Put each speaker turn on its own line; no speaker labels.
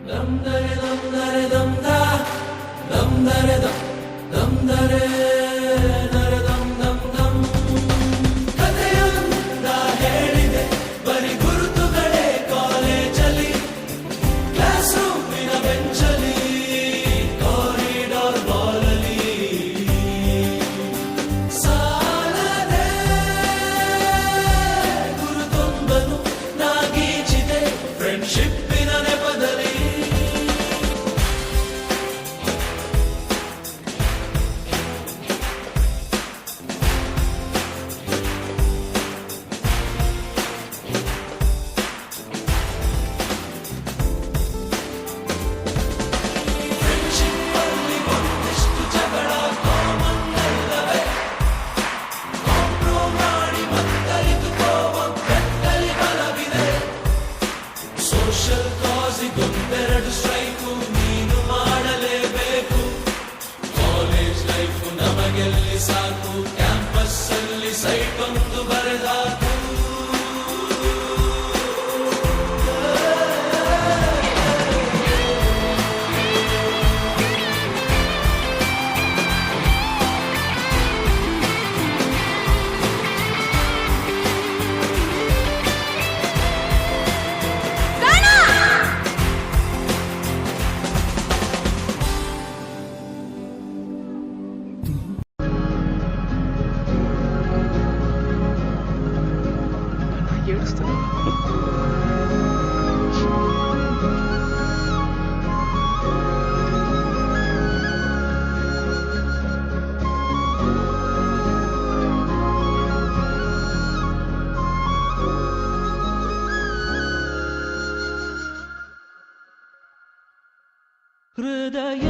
dum dare dum dare dum da dum dare dum dare dare dum dum dum ಕಥೆಯೊಂದ ಹೇಳಿದೆ ಬರಿ ಗುರುತುಗಳೇ ಕಾಲೇಜಲ್ಲಿ class ರೂಮಿನ ಬೆಂಚಲ್ಲಿ corridor ಬಾಲಲ್ಲಿ ಸಾಲದೆ ಗುರುತೊಂದನು ನಾಗೀಚಿದೆ ಫ್ರೆಂಡ್ಶಿಪ್ಪಿನ ನೆಪದಲ್ಲಿ ಫ್ರೆಂಡ್ಶಿಪ್ಪಲ್ಲಿ ಒಂದಿಷ್ಟು ಜಗಳ ಕಾಮನ್ ಅಲ್ಲವೇ ಕಾಂಪ್ರೋ ಮಾಡಿ ಮತ್ತರಿತುಕೋವ ಬೆಟ್ಟಲಿ ಬಲವಿದೆ ಸೋಷಲ್ ಕಾಸಿಗೊಂದೆರಡು ಸ್ಟ್ರೈಕು ನೀನು ಮಾಡಲೇಬೇಕು ಕಾಲೇಜ್ ಲೈಫು ನಮಗೆಲ್ಲಿ ಸಾಕು ಕ್ಯಾಂಪಸ್ ಅಲ್ಲಿ ಸೈಟ್ ಒಂದು ಬರೆದಾಕು
ಏಳಿಸ್ತಾನೆ.
ಹೃದಯ